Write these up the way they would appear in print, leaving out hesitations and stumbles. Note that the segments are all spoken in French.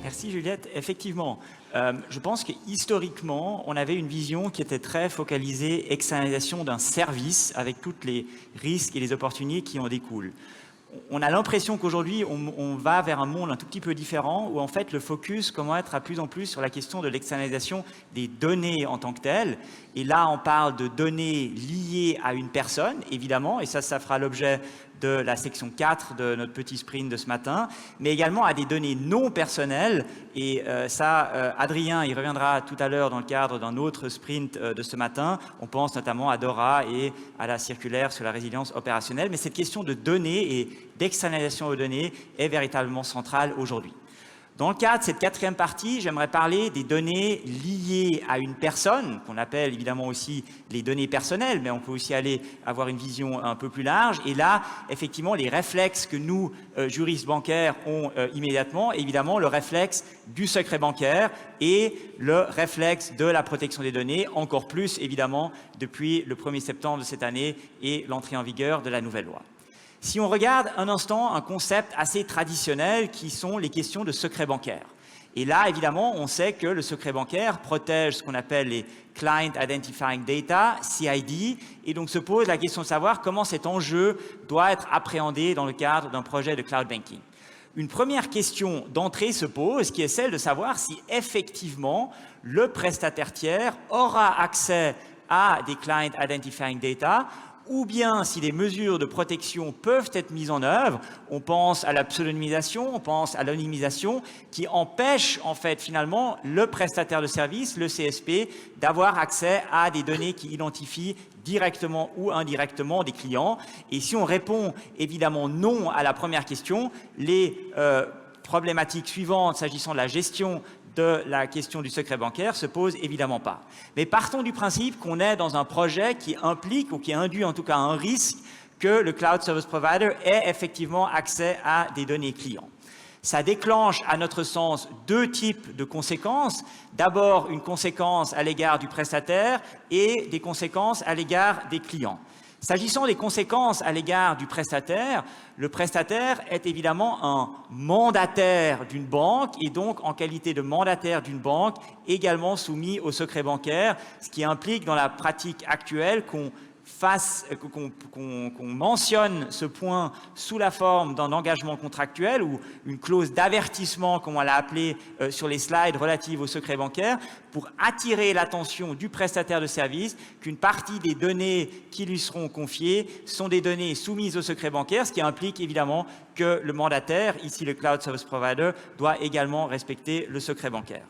Merci Juliette. Effectivement, je pense que historiquement, on avait une vision qui était très focalisée externalisation d'un service avec tous les risques et les opportunités qui en découlent. On a l'impression qu'aujourd'hui, on va vers un monde un tout petit peu différent où en fait le focus commence à être de plus en plus sur la question de l'externalisation des données en tant que telles. Et là, on parle de données liées à une personne, évidemment, et ça fera l'objet de la section 4 de notre petit sprint de ce matin, mais également à des données non personnelles. Et Adrien y reviendra tout à l'heure dans le cadre d'un autre sprint de ce matin. On pense notamment à Dora et à la circulaire sur la résilience opérationnelle. Mais cette question de données et d'externalisation aux données est véritablement centrale aujourd'hui. Dans le cadre de cette quatrième partie, j'aimerais parler des données liées à une personne, qu'on appelle évidemment aussi les données personnelles, mais on peut aussi avoir une vision un peu plus large. Et là, effectivement, les réflexes que nous, juristes bancaires, ont immédiatement, évidemment, le réflexe du secret bancaire et le réflexe de la protection des données, encore plus, évidemment, depuis le 1er septembre de cette année et l'entrée en vigueur de la nouvelle loi. Si on regarde un instant un concept assez traditionnel qui sont les questions de secret bancaire. Et là, évidemment, on sait que le secret bancaire protège ce qu'on appelle les Client Identifying Data, CID, et donc se pose la question de savoir comment cet enjeu doit être appréhendé dans le cadre d'un projet de cloud banking. Une première question d'entrée se pose, qui est celle de savoir si effectivement le prestataire tiers aura accès à des Client Identifying Data, ou bien si des mesures de protection peuvent être mises en œuvre, on pense à la pseudonymisation, on pense à l'anonymisation, qui empêchent en fait finalement le prestataire de service, le CSP, d'avoir accès à des données qui identifient directement ou indirectement des clients. Et si on répond évidemment non à la première question, les problématiques suivantes s'agissant de la gestion de la question du secret bancaire se pose évidemment pas. Mais partons du principe qu'on est dans un projet qui implique ou qui induit en tout cas un risque que le Cloud Service Provider ait effectivement accès à des données clients. Ça déclenche, à notre sens, deux types de conséquences. D'abord, une conséquence à l'égard du prestataire et des conséquences à l'égard des clients. S'agissant des conséquences à l'égard du prestataire, le prestataire est évidemment un mandataire d'une banque et donc en qualité de mandataire d'une banque également soumis au secret bancaire, ce qui implique dans la pratique actuelle qu'on mentionne ce point sous la forme d'un engagement contractuel ou une clause d'avertissement, comme on l'a appelé sur les slides relatives au secret bancaire, pour attirer l'attention du prestataire de service qu'une partie des données qui lui seront confiées sont des données soumises au secret bancaire, ce qui implique évidemment que le mandataire, ici le Cloud Service Provider, doit également respecter le secret bancaire.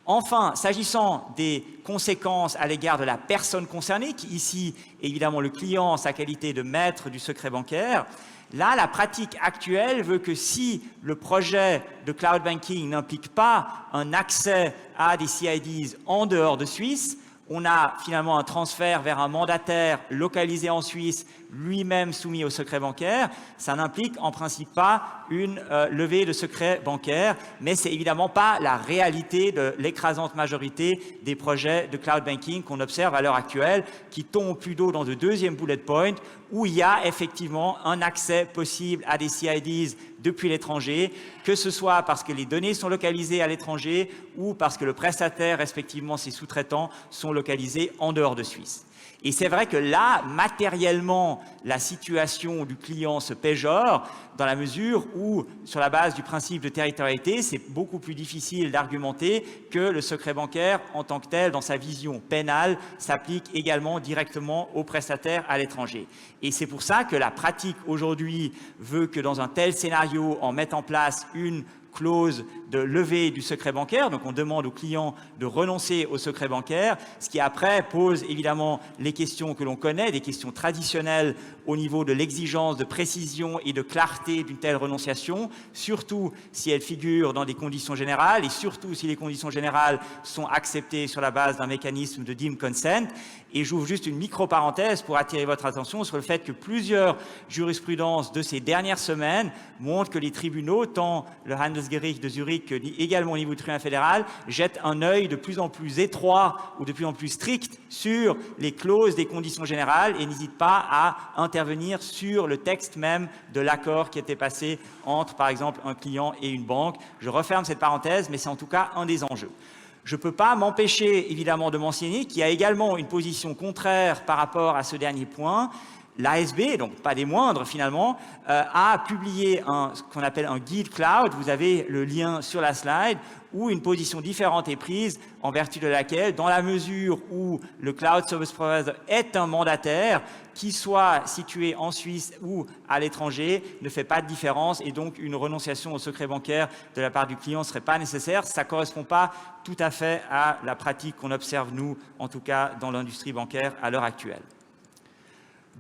Enfin, s'agissant des conséquences à l'égard de la personne concernée, qui ici est évidemment le client en sa qualité de maître du secret bancaire, là, la pratique actuelle veut que si le projet de cloud banking n'implique pas un accès à des CIDs en dehors de Suisse, on a finalement un transfert vers un mandataire localisé en Suisse, lui-même soumis au secret bancaire. Ça n'implique en principe pas une levée de secret bancaire, mais c'est évidemment pas la réalité de l'écrasante majorité des projets de cloud banking qu'on observe à l'heure actuelle, qui tombent plutôt dans le deuxième bullet point, où il y a effectivement un accès possible à des CIDs depuis l'étranger, que ce soit parce que les données sont localisées à l'étranger ou parce que le prestataire, respectivement ses sous-traitants, sont localisés en dehors de Suisse. Et c'est vrai que là, matériellement, la situation du client se péjore dans la mesure où, sur la base du principe de territorialité, c'est beaucoup plus difficile d'argumenter que le secret bancaire, en tant que tel, dans sa vision pénale, s'applique également directement aux prestataires à l'étranger. Et c'est pour ça que la pratique aujourd'hui veut que dans un tel scénario, on mette en place une clause de levée du secret bancaire, donc on demande aux clients de renoncer au secret bancaire, ce qui après pose évidemment les questions que l'on connaît, des questions traditionnelles au niveau de l'exigence de précision et de clarté d'une telle renonciation, surtout si elle figure dans des conditions générales et surtout si les conditions générales sont acceptées sur la base d'un mécanisme de deemed consent. Et j'ouvre juste une micro-parenthèse pour attirer votre attention sur le fait que plusieurs jurisprudences de ces dernières semaines montrent que les tribunaux, tant le Handelsgericht de Zurich que également au niveau du tribunal fédéral jette un œil de plus en plus étroit ou de plus en plus strict sur les clauses des conditions générales et n'hésite pas à intervenir sur le texte même de l'accord qui était passé entre, par exemple, un client et une banque. Je referme cette parenthèse, mais c'est en tout cas un des enjeux. Je ne peux pas m'empêcher, évidemment, de mentionner qu'il y a également une position contraire par rapport à ce dernier point. L'ASB, donc pas des moindres finalement, a publié ce qu'on appelle un guide cloud. Vous avez le lien sur la slide, où une position différente est prise en vertu de laquelle, dans la mesure où le Cloud Service Provider est un mandataire, qu'il soit situé en Suisse ou à l'étranger, ne fait pas de différence et donc une renonciation au secret bancaire de la part du client ne serait pas nécessaire. Ça ne correspond pas tout à fait à la pratique qu'on observe, nous, en tout cas dans l'industrie bancaire à l'heure actuelle.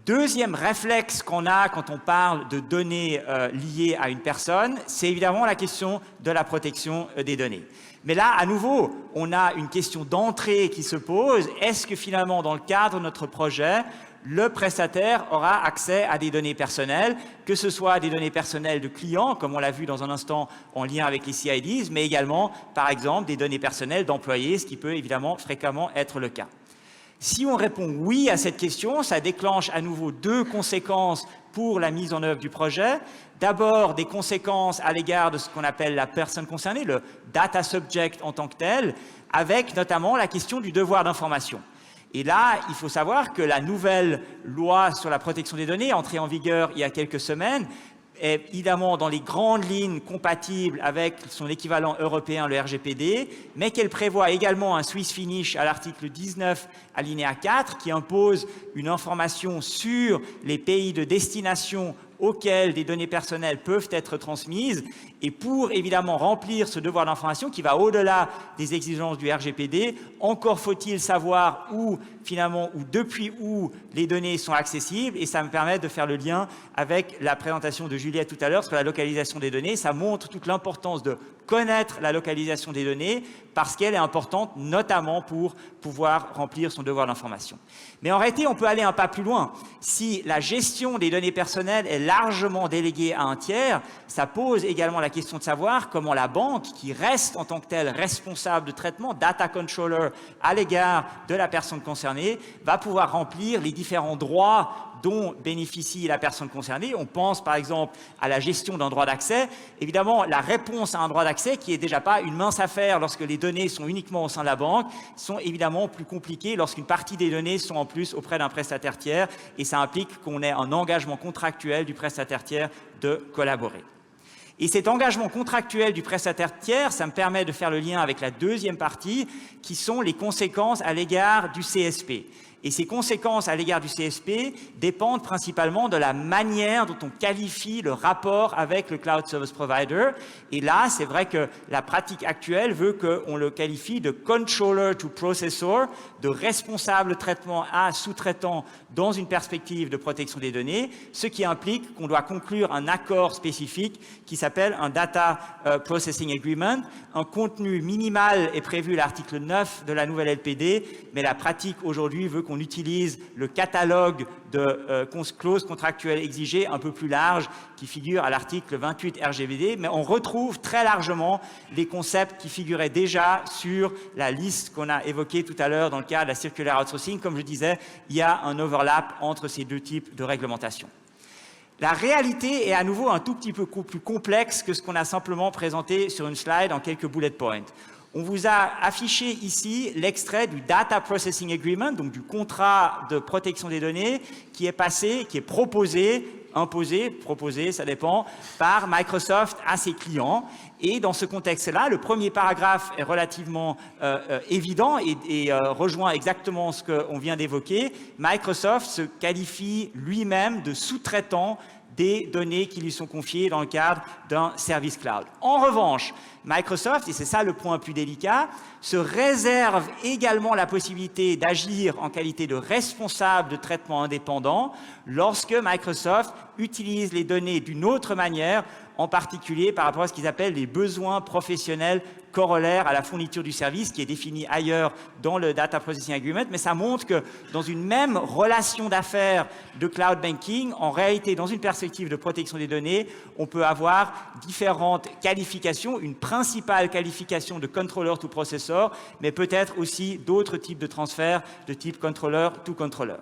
Deuxième réflexe qu'on a quand on parle de données liées à une personne, c'est évidemment la question de la protection des données. Mais là, à nouveau, on a une question d'entrée qui se pose. Est-ce que finalement, dans le cadre de notre projet, le prestataire aura accès à des données personnelles, que ce soit des données personnelles de clients, comme on l'a vu dans un instant en lien avec les CIDs, mais également, par exemple, des données personnelles d'employés, ce qui peut évidemment fréquemment être le cas. Si on répond oui à cette question, ça déclenche à nouveau deux conséquences pour la mise en œuvre du projet. D'abord, des conséquences à l'égard de ce qu'on appelle la personne concernée, le data subject en tant que tel, avec notamment la question du devoir d'information. Et là, il faut savoir que la nouvelle loi sur la protection des données, entrée en vigueur il y a quelques semaines, est évidemment dans les grandes lignes compatible avec son équivalent européen, le RGPD, mais qu'elle prévoit également un Swiss finish à l'article 19, alinéa 4, qui impose une information sur les pays de destination auxquels des données personnelles peuvent être transmises. Et pour évidemment remplir ce devoir d'information qui va au-delà des exigences du RGPD, encore faut-il savoir où, finalement, ou depuis où les données sont accessibles. Et ça me permet de faire le lien avec la présentation de Juliette tout à l'heure sur la localisation des données. Ça montre toute l'importance de connaître la localisation des données parce qu'elle est importante, notamment pour pouvoir remplir son devoir d'information. Mais en réalité, on peut aller un pas plus loin. Si la gestion des données personnelles est largement déléguée à un tiers, ça pose également la question de savoir comment la banque, qui reste en tant que telle responsable de traitement, data controller à l'égard de la personne concernée, va pouvoir remplir les différents droits dont bénéficie la personne concernée. On pense par exemple à la gestion d'un droit d'accès. Évidemment, la réponse à un droit d'accès, qui n'est déjà pas une mince affaire lorsque les données sont uniquement au sein de la banque, sont évidemment plus compliquées lorsqu'une partie des données sont en plus auprès d'un prestataire tiers, et ça implique qu'on ait un engagement contractuel du prestataire tiers de collaborer. Et cet engagement contractuel du prestataire tiers, ça me permet de faire le lien avec la deuxième partie, qui sont les conséquences à l'égard du CSP. Et ces conséquences à l'égard du CSP dépendent principalement de la manière dont on qualifie le rapport avec le Cloud Service Provider. Et là, c'est vrai que la pratique actuelle veut qu'on le qualifie de controller to processor, de responsable traitement à sous-traitant dans une perspective de protection des données, ce qui implique qu'on doit conclure un accord spécifique qui s'appelle un Data Processing Agreement. Un contenu minimal est prévu à l'article 9 de la nouvelle LPD, mais la pratique aujourd'hui veut qu'on utilise le catalogue de clauses contractuelles exigées un peu plus large qui figure à l'article 28 RGPD, mais on retrouve très largement les concepts qui figuraient déjà sur la liste qu'on a évoquée tout à l'heure dans le cadre de la circulaire outsourcing. Comme je disais, il y a un overlap entre ces deux types de réglementation. La réalité est à nouveau un tout petit peu plus complexe que ce qu'on a simplement présenté sur une slide en quelques bullet points. On vous a affiché ici l'extrait du Data Processing Agreement, donc du contrat de protection des données qui est passé, qui est proposé, imposé, proposé, ça dépend, par Microsoft à ses clients. Et dans ce contexte-là, le premier paragraphe est relativement évident et rejoint exactement ce qu'on vient d'évoquer. Microsoft se qualifie lui-même de sous-traitant des données qui lui sont confiées dans le cadre d'un service cloud. En revanche, Microsoft, et c'est ça le point plus délicat, se réserve également la possibilité d'agir en qualité de responsable de traitement indépendant lorsque Microsoft utilise les données d'une autre manière, en particulier par rapport à ce qu'ils appellent les besoins professionnels corollaire à la fourniture du service qui est défini ailleurs dans le Data Processing Agreement, mais ça montre que dans une même relation d'affaires de cloud banking, en réalité, dans une perspective de protection des données, on peut avoir différentes qualifications, une principale qualification de controller to processor, mais peut-être aussi d'autres types de transferts de type controller to controller.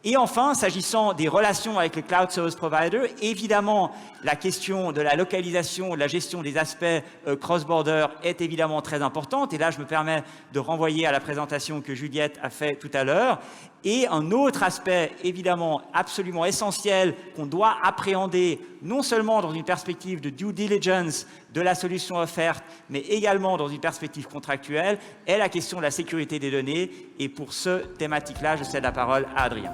Et enfin, s'agissant des relations avec les cloud service providers, évidemment, la question de la localisation, de la gestion des aspects cross-border est évidemment très importante. Et là, je me permets de renvoyer à la présentation que Juliette a faite tout à l'heure. Et un autre aspect, évidemment, absolument essentiel qu'on doit appréhender, non seulement dans une perspective de due diligence de la solution offerte, mais également dans une perspective contractuelle, est la question de la sécurité des données. Et pour ce thématique-là, je cède la parole à Adrien.